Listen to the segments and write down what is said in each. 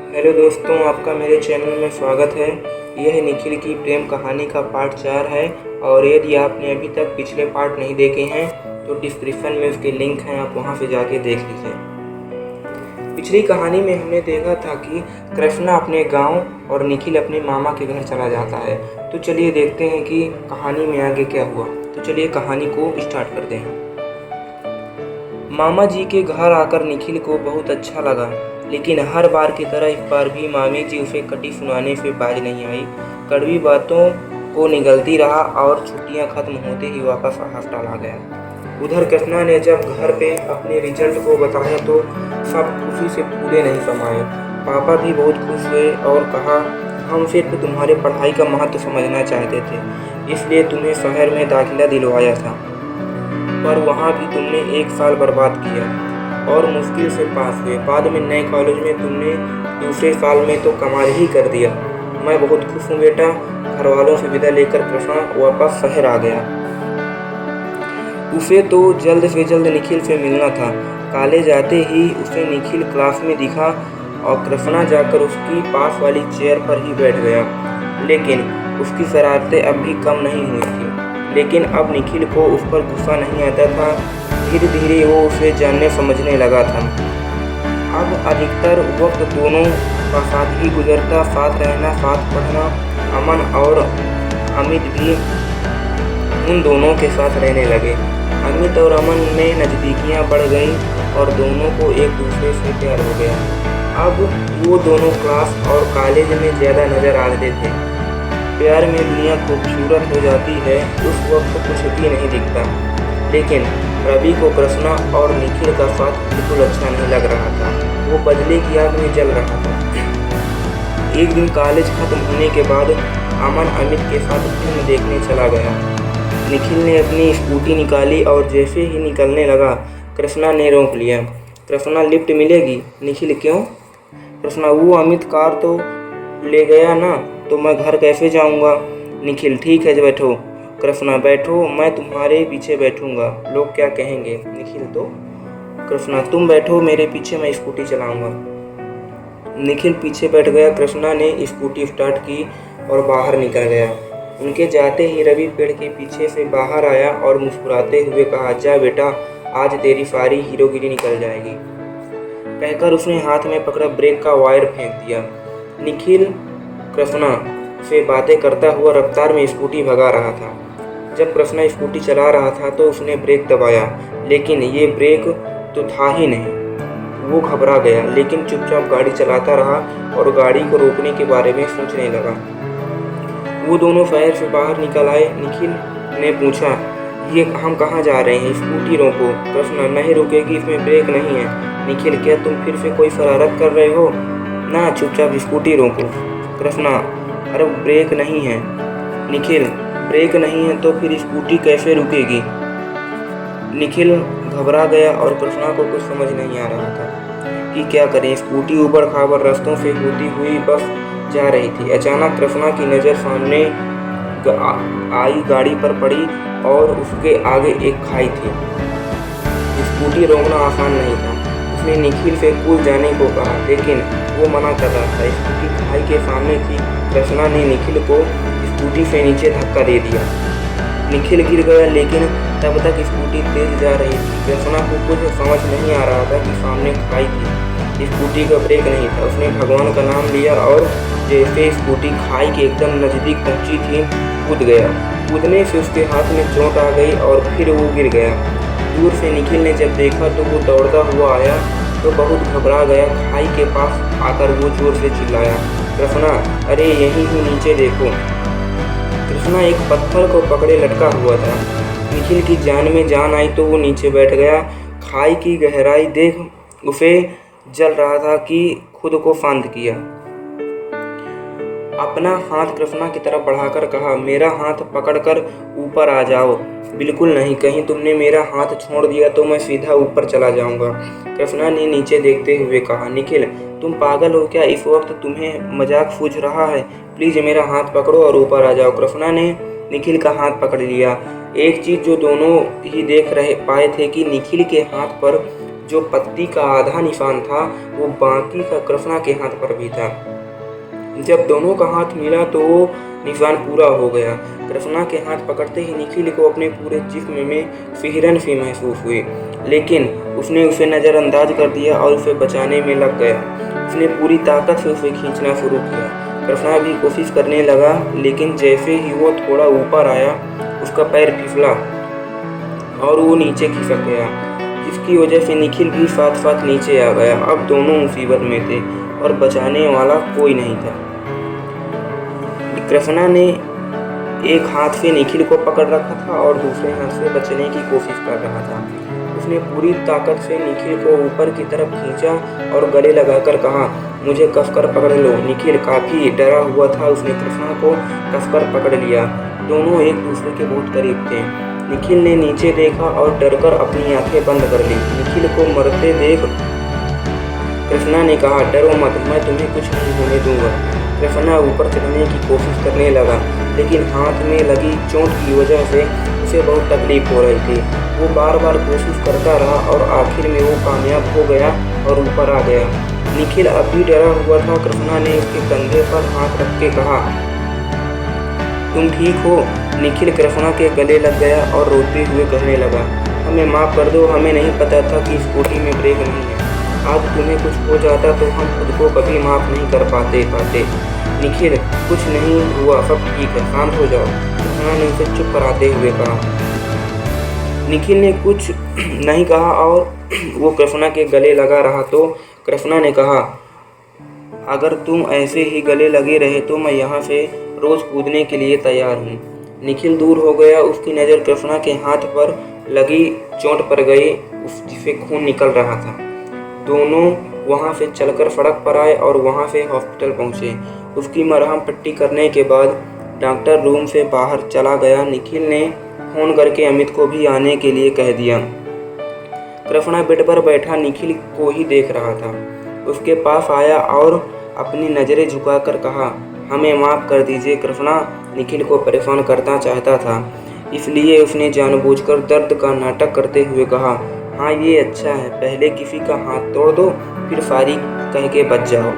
Hello दोस्तों, आपका मेरे चैनल में स्वागत है। यह निखिल की प्रेम कहानी का पार्ट 4 है और यदि आपने अभी तक पिछले पार्ट नहीं देखे हैं तो डिस्क्रिप्शन में उसके लिंक हैं, आप वहां से जाके देख लीजिए। पिछली कहानी में हमने देखा था कि कृष्णा अपने गांव और निखिल अपने मामा के घर चला जाता है। तो चलिए देखते हैं कि कहानी में आगे क्या हुआ। तो चलिए कहानी को स्टार्ट करते हैं। मामा जी के घर आकर निखिल को बहुत अच्छा लगा, लेकिन हर बार की तरह इस बार भी मामी जी उसे कटी सुनाने से बाज नहीं आई। कड़वी बातों को निगलती रहा और छुट्टियां खत्म होते ही वापस हॉस्टल आ गया। उधर कृष्णा ने जब घर पे अपने रिजल्ट को बताया तो सब खुशी से पूरे नहीं समाये। पापा भी बहुत खुश हुए और कहा, हम सिर्फ तुम्हारे पढ़ाई का महत्व समझना चाहते थे, इसलिए तुम्हें शहर में दाखिला दिलवाया था, पर वहाँ भी तुमने 1 साल बर्बाद किया और मुश्किल से पास हुए। बाद में नए कॉलेज में तुमने दूसरे साल में तो कमाल ही कर दिया। मैं बहुत खुश हूँ बेटा। घर वालों से विदा लेकर कृष्णा वापस शहर आ गया। उसे तो जल्द से जल्द निखिल से मिलना था। कॉलेज आते ही उसे निखिल क्लास में दिखा और कृष्णा जाकर उसकी पास वाली चेयर पर ही बैठ गया। लेकिन उसकी शरारतें अब भी कम नहीं हुई थी। लेकिन अब निखिल को उस पर गुस्सा नहीं आता था। धीरे धीरे वो उसे जानने समझने लगा था। अब अधिकतर वक्त दोनों का साथ ही गुजरता, साथ रहना, साथ पढ़ना। अमन और अमित भी उन दोनों के साथ रहने लगे। अमित और अमन में नज़दीकियाँ बढ़ गई और दोनों को एक दूसरे से प्यार हो गया। अब वो दोनों क्लास और कॉलेज में ज़्यादा नज़र आते थे। प्यार में दुनिया खूबसूरत हो जाती है, उस वक्त कुछ भी नहीं दिखता। लेकिन रवि को कृष्णा और निखिल का साथ बिल्कुल अच्छा नहीं लग रहा था। वो बदले की आग में जल रहा था। एक दिन कॉलेज खत्म होने के बाद अमन अमित के साथ फिल्म देखने चला गया। निखिल ने अपनी स्कूटी निकाली और जैसे ही निकलने लगा कृष्णा ने रोक लिया। कृष्णा, लिफ्ट मिलेगी? निखिल, क्यों? कृष्णा, वो अमित कार तो ले गया ना, तो मैं घर कैसे जाऊंगा? निखिल, ठीक है बैठो। कृष्णा, बैठो, मैं तुम्हारे पीछे बैठूंगा, लोग क्या कहेंगे? निखिल, तो? कृष्णा, तुम बैठो मेरे पीछे, मैं स्कूटी चलाऊंगा। निखिल पीछे बैठ गया। कृष्णा ने स्कूटी स्टार्ट की और बाहर निकल गया। उनके जाते ही रवि पेड़ के पीछे से बाहर आया और मुस्कुराते हुए कहा, जा बेटा, आज तेरी सारी हीरोगिरी निकल जाएगी। कहकर उसने हाथ में पकड़ा ब्रेक का वायर फेंक दिया। निखिल कृष्णा से बातें करता हुआ रफ्तार में स्कूटी भगा रहा था। जब कृष्णा स्कूटी चला रहा था तो उसने ब्रेक दबाया, लेकिन ये ब्रेक तो था ही नहीं। वो घबरा गया, लेकिन चुपचाप गाड़ी चलाता रहा और गाड़ी को रोकने के बारे में सोचने लगा। वो दोनों शहर से बाहर निकल आए। निखिल ने पूछा, ये हम कहाँ जा रहे हैं? स्कूटी रोको। कृष्णा, नहीं रुकेगी, इसमें ब्रेक नहीं है। निखिल, क्या तुम फिर से कोई शरारत कर रहे हो? ना, चुपचाप स्कूटी रोको। कृष्णा, अरे ब्रेक नहीं है। निखिल, ब्रेक नहीं है तो फिर स्कूटी कैसे रुकेगी? निखिल घबरा गया और कृष्णा को कुछ समझ नहीं आ रहा था कि क्या करें। स्कूटी ऊबड़ खाबड़ रास्तों से होती हुई बस जा रही थी। अचानक कृष्णा की नज़र सामने आई गाड़ी पर पड़ी और उसके आगे एक खाई थी। स्कूटी रोकना आसान नहीं था। उसने निखिल से कूद जाने को कहा, लेकिन वो मना कर रहा था। स्कूटी खाई के सामने थी। कृष्णा ने निखिल को स्कूटी से नीचे धक्का दे दिया। निखिल गिर गया, लेकिन तब तक स्कूटी तेज जा रही थी। कृष्णा को कुछ समझ नहीं आ रहा था कि सामने खाई थी, स्कूटी का ब्रेक नहीं था। उसने भगवान का नाम लिया और जैसे स्कूटी खाई के एकदम नज़दीक पहुंची थी, कूद गया। कूदने से उसके हाथ में चोट आ गई और फिर वो गिर गया। दूर से निखिल ने जब देखा तो वो दौड़ता हुआ आया तो बहुत घबरा गया। खाई के पास आकर वो जोर से चिल्लाया, कृष्णा, अरे यहीं हूँ, नीचे देखो। कृष्णा एक पत्थर को पकड़े लटका हुआ था। निखिल की जान में जान आई तो वो नीचे बैठ गया। खाई की गहराई देख उसे जल रहा था कि खुद को शांत किया। अपना हाथ कृष्णा की तरफ बढ़ाकर कहा, मेरा हाथ पकड़कर ऊपर आ जाओ। बिल्कुल नहीं, कहीं तुमने मेरा हाथ छोड़ दिया तो मैं सीधा ऊपर चला जाऊंगा। कृष्णा ने नीचे देखते हुए कहा, निखिल, तुम पागल हो क्या? इस वक्त तुम्हें मजाक सूझ रहा है? प्लीज़ मेरा हाथ पकड़ो और ऊपर आ जाओ। कृष्णा ने निखिल का हाथ पकड़ लिया। एक चीज़ जो दोनों ही देख रहे पाए थे कि निखिल के हाथ पर जो पत्ती का आधा निशान था वो बाकी का कृष्णा के हाथ पर भी था। जब दोनों का हाथ मिला तो वो निशान पूरा हो गया। कृष्णा के हाथ पकड़ते ही निखिल को अपने पूरे जिस्म में सिहरन सी महसूस हुई, लेकिन उसने उसे नज़रअंदाज कर दिया और उसे बचाने में लग गया। उसने पूरी ताकत से उसे खींचना शुरू किया। कृष्णा भी कोशिश करने लगा, लेकिन जैसे ही वो थोड़ा ऊपर आया उसका पैर फिसला और वो नीचे खिसक गया, जिसकी वजह से निखिल भी साथ साथ नीचे आ गया। अब दोनों मुसीबत में थे और बचाने वाला कोई नहीं था। कृष्णा ने एक हाथ से निखिल को पकड़ रखा था और दूसरे हाथ से बचने की कोशिश कर रहा था। उसने पूरी ताकत से निखिल को ऊपर की तरफ खींचा और गले लगाकर कहा, मुझे कसकर पकड़ लो। निखिल काफ़ी डरा हुआ था। उसने कृष्णा को कसकर पकड़ लिया। दोनों एक दूसरे के बहुत करीब थे। निखिल ने नीचे देखा और डरकर अपनी आंखें बंद कर ली। निखिल को मरते देख कृष्णा ने कहा, डरो मत, मैं तुम्हें कुछ नहीं होने दूंगा। कृष्णा ऊपर चढ़ने की कोशिश करने लगा, लेकिन हाथ में लगी चोट की वजह से उसे बहुत तकलीफ हो रही थी। वो बार बार कोशिश करता रहा और आखिर में वो कामयाब हो गया और ऊपर आ गया। निखिल अब भी डरा हुआ था। कृष्णा ने उसके कंधे पर हाथ रख के कहा, तुम ठीक हो? निखिल कृष्णा के गले लग गया और रोते हुए कहने लगा, हमें माफ़ कर दो, हमें नहीं पता था कि स्कूटी में ब्रेक नहीं है। आज तुम्हें कुछ हो जाता तो हम खुद को कभी माफ़ नहीं कर पाते। निखिल, कुछ नहीं हुआ, सब ठीक है, शांत हो जाओ, कृष्णा ने उसे चुप कराते हुए कहा। निखिल ने कुछ नहीं कहा और वो कृष्णा के गले लगा रहा तो कृष्णा ने कहा, अगर तुम ऐसे ही गले लगे रहे तो मैं यहाँ से रोज़ कूदने के लिए तैयार हूँ। निखिल दूर हो गया। उसकी नज़र कृष्णा के हाथ पर लगी चोट पर गई, जिससे खून निकल रहा था। दोनों वहाँ से चलकर सड़क पर आए और वहाँ से हॉस्पिटल पहुँचे। उसकी मरहम पट्टी करने के बाद डॉक्टर रूम से बाहर चला गया। निखिल ने फ़ोन करके अमित को भी आने के लिए कह दिया। कृष्णा बेड पर बैठा निखिल को ही देख रहा था। उसके पास आया और अपनी नज़रें झुकाकर कहा, हमें माफ़ कर दीजिए। कृष्णा निखिल को परेशान करना चाहता था, इसलिए उसने जानबूझकर दर्द का नाटक करते हुए कहा, हाँ ये अच्छा है, पहले किसी का हाथ तोड़ दो फिर सारी कह के बच जाओ,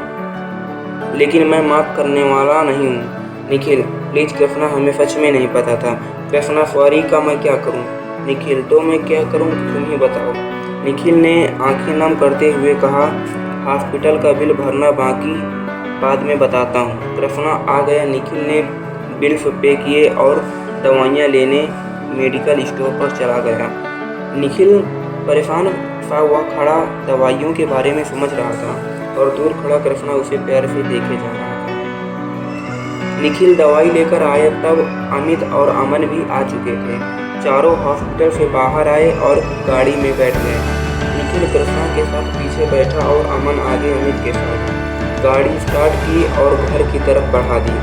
लेकिन मैं माफ़ करने वाला नहीं हूँ। निखिल, प्लीज़ कृष्णा, हमें सच में नहीं पता था। कृष्णा, सॉरी का मैं क्या करूँ? निखिल, तो मैं क्या करूँ, तुम ही बताओ। निखिल ने आंखें नम करते हुए कहा, हॉस्पिटल का बिल भरना बाकी, बाद में बताता हूँ। कृष्णा आ गया। निखिल ने बिल्स पे किए और दवाइयाँ लेने मेडिकल स्टोर पर चला गया। निखिल परेशान सा हुआ खड़ा दवाइयों के बारे में समझ रहा था और दूर खड़ा कृष्णा उसे प्यार से देखे जा रहा था। निखिल दवाई लेकर आया तब अमित और अमन भी आ चुके थे। चारों हॉस्पिटल से बाहर आए और गाड़ी में बैठ गए। निखिल कृष्णा के साथ पीछे बैठा और अमन आगे अमित के साथ। गाड़ी स्टार्ट की और घर की तरफ बढ़ा दी।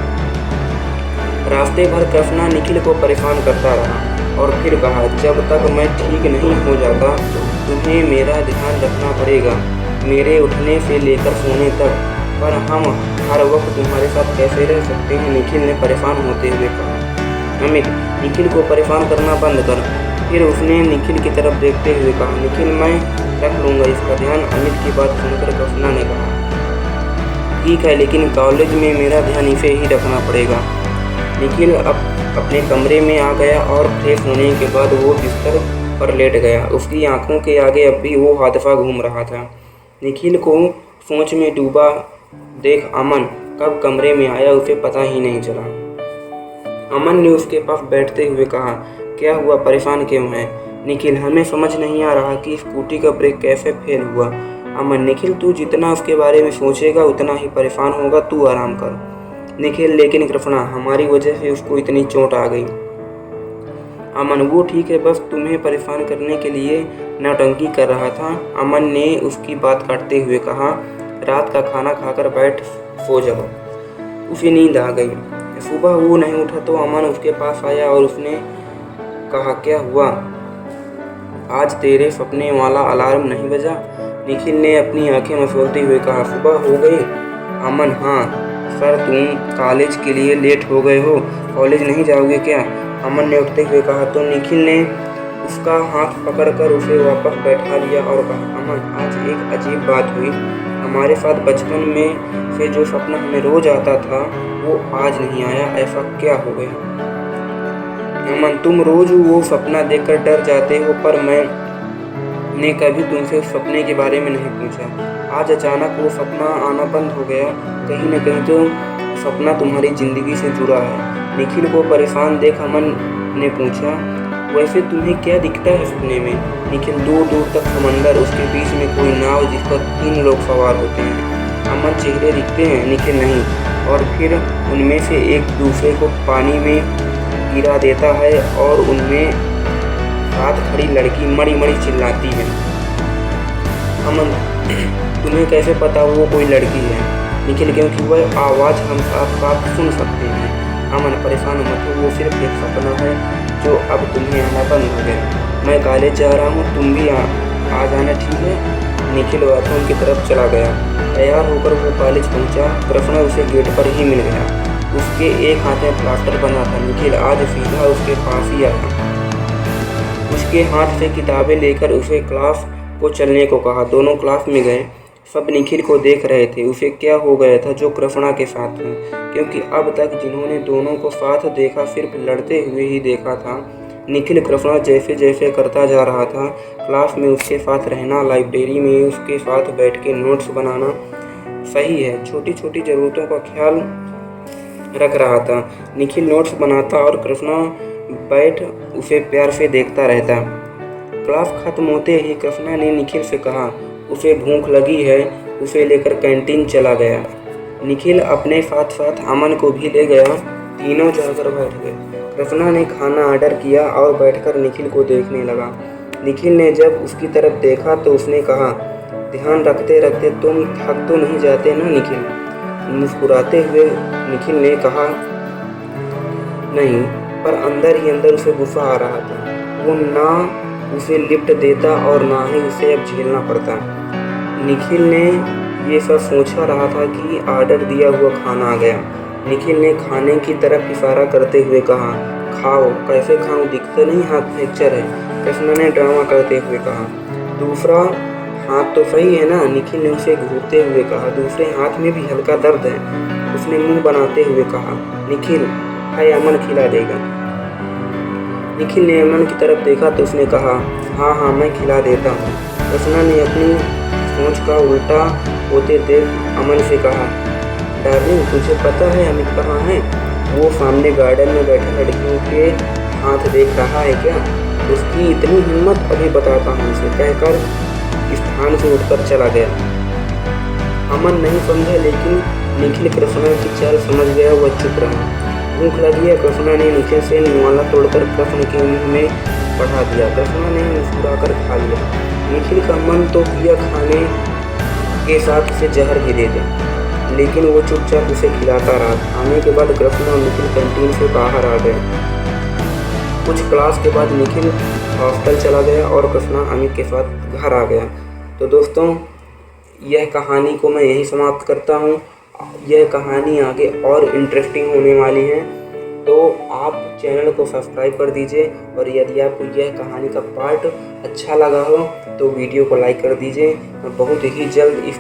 रास्ते भर कृष्णा निखिल को परेशान करता रहा और फिर कहा, जब तक मैं ठीक नहीं हो जाता तुम्हें मेरा ध्यान रखना पड़ेगा, मेरे उठने से लेकर सोने तक, पर हम हर वक्त तुम्हारे साथ कैसे रह सकते हैं? निखिल ने परेशान होते हुए कहा। अमित, निखिल को परेशान करना बंद कर। फिर उसने निखिल की तरफ देखते हुए कहा, निखिल, मैं रख लूँगा इसका ध्यान। अमित की बात सुनकर कृष्णा ने कहा, ठीक है, लेकिन कॉलेज में मेरा ध्यान इसे ही रखना पड़ेगा। निखिल अपने कमरे में आ गया और फ्रेश होने के बाद वो बिस्तर पर लेट गया। उसकी आंखों के आगे अब भी वो हादसा घूम रहा था। निखिल को सोच में डूबा देख अमन कब कमरे में आया उसे पता ही नहीं चला। अमन ने उसके पास बैठते हुए कहा, क्या हुआ, परेशान क्यों है? निखिल, हमें समझ नहीं आ रहा कि स्कूटी का ब्रेक कैसे फेल हुआ। अमन, निखिल, तू जितना उसके बारे में सोचेगा उतना ही परेशान होगा, तू आराम कर। निखिल, लेकिन कृष्णा, हमारी वजह से उसको इतनी चोट आ गई। अमन, वो ठीक है, बस तुम्हें परेशान करने के लिए नौटंकी कर रहा था। अमन ने उसकी बात काटते हुए कहा, रात का खाना खाकर बैठ, सो जाओ। उसे नींद आ गई। सुबह वो नहीं उठा तो अमन उसके पास आया और उसने कहा, क्या हुआ, आज तेरे सपने वाला अलार्म नहीं बजा? निखिल ने अपनी आंखें मसलते हुए कहा, सुबह हो गई? अमन, हाँ सर, तुम कॉलेज के लिए लेट हो गए हो, कॉलेज नहीं जाओगे क्या? अमन ने उठते हुए कहा तो निखिल ने उसका हाथ पकड़कर उसे वापस बैठा लिया और कहा, अमन, आज एक अजीब बात हुई। हमारे साथ बचपन में से जो सपना हमें रोज आता था वो आज नहीं आया। ऐसा क्या हो गया? अमन, तुम रोज वो सपना देखकर डर जाते हो, पर मैंने कभी तुमसे उस सपने के बारे में नहीं पूछा। आज अचानक वो सपना आना बंद हो गया। कहीं न कहीं तो सपना तुम्हारी जिंदगी से जुड़ा है। निखिल को परेशान देख अमन ने पूछा, वैसे तुम्हें क्या दिखता है सपने में? निखिल, दूर दूर तक समंदर, उसके बीच में कोई नाव जिस पर 3 लोग सवार होते हैं। अमन, चेहरे दिखते हैं? निखिल, नहीं। और फिर उनमें से एक दूसरे को पानी में गिरा देता है और उनमें साथ खड़ी लड़की मड़ी मड़ी चिल्लाती है। अमन, तुम्हें कैसे पता वो कोई लड़की है? निखिल, क्योंकि वह आवाज़ हम साफ साफ सुन सकते हैं। अमन, परेशान मत हो, वो सिर्फ एक सपना है जो अब तुम्हें आना बंद हो गया। मैं कॉलेज जा रहा हूँ, तुम भी आ जाना, ठीक है? निखिल बाथरूम की तरफ चला गया। तैयार होकर वो कॉलेज पहुँचा। कृष्णा उसे गेट पर ही मिल गया। उसके एक हाथ में प्लास्टर बना था। निखिल आज सीधा उसके पास ही आया। उसके हाथ से किताबें लेकर उसे क्लास को चलने को कहा। दोनों क्लास में गए। सब निखिल को देख रहे थे। उसे क्या हो गया था जो कृष्णा के साथ था, क्योंकि अब तक जिन्होंने दोनों को साथ देखा सिर्फ लड़ते हुए ही देखा था। निखिल कृष्णा जैसे जैसे करता जा रहा था, क्लास में उसके साथ रहना, लाइब्रेरी में उसके साथ बैठ के नोट्स बनाना, सही है, छोटी छोटी ज़रूरतों का ख्याल रख रहा था। निखिल नोट्स बनाता और कृष्णा बैठ उसे प्यार से देखता रहता। क्लास खत्म होते ही कृष्णा ने निखिल से कहा, उसे भूख लगी है, उसे लेकर कैंटीन चला गया। निखिल अपने साथ साथ अमन को भी ले गया। तीनों जाकर बैठ गए। कृष्णा ने खाना ऑर्डर किया और बैठकर निखिल को देखने लगा। निखिल ने जब उसकी तरफ देखा तो उसने कहा, ध्यान रखते रखते तुम थक तो नहीं जाते ना निखिल? मुस्कुराते हुए निखिल ने कहा, नहीं, पर अंदर ही अंदर उसे गुस्सा आ रहा था। वो ना उसे लिफ्ट देता और ना ही उसे अब झेलना पड़ता। निखिल ने ये सब सोचा रहा था कि ऑर्डर दिया हुआ खाना आ गया। निखिल ने खाने की तरफ इशारा करते हुए कहा, खाओ। कैसे खाऊं, दिखता नहीं हाथ फ्रैक्चर है, कृष्णा ने ड्रामा करते हुए कहा। दूसरा हाथ तो सही है ना, निखिल ने उसे घूरते हुए कहा। दूसरे हाथ में भी हल्का दर्द है, उसने मुंह बनाते हुए कहा। निखिल, है, अमन खिला देगा। निखिल ने अमन की तरफ देखा तो उसने कहा, हाँ हाँ, मैं खिला देता हूँ। कृष्णा ने अपनी सोच का उल्टा होते देख अमन से कहा, डार्लिंग, तुझे पता है अमित कहाँ है? वो सामने गार्डन में बैठे लड़कियों के हाथ देख रहा है क्या? उसकी इतनी हिम्मत, अभी बताता हूँ उसे, कहकर स्थान से उठकर चला गया। अमन नहीं समझा, लेकिन निखिल कृष्णा की चाल समझ गया। वह चुप रहा। भूख लगी है, कृष्णा ने निखिल से निवाला तोड़कर कृष्ण के मुंह में बढ़ा दिया। कृष्णा ने मुस्कुराकर खा लिया। निखिल का मन तो किया खाने के साथ उसे जहर भी दे दे, लेकिन वो चुपचाप उसे खिलाता रहा। खाने के बाद कृष्णा और निखिल कैंटीन से बाहर आ गए। कुछ क्लास के बाद निखिल हॉस्टल चला गया और कृष्णा अमित के साथ घर आ गया। तो दोस्तों, यह कहानी को मैं यहीं समाप्त करता हूँ। यह कहानी आगे और इंटरेस्टिंग होने वाली है, तो आप चैनल को सब्सक्राइब कर दीजिए। और यदि आपको यह कहानी का पार्ट अच्छा लगा हो तो वीडियो को लाइक कर दीजिए। मैं बहुत ही जल्द इस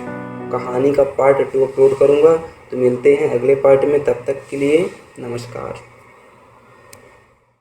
कहानी का पार्ट 2 अपलोड करूँगा। तो मिलते हैं अगले पार्ट में, तब तक के लिए नमस्कार।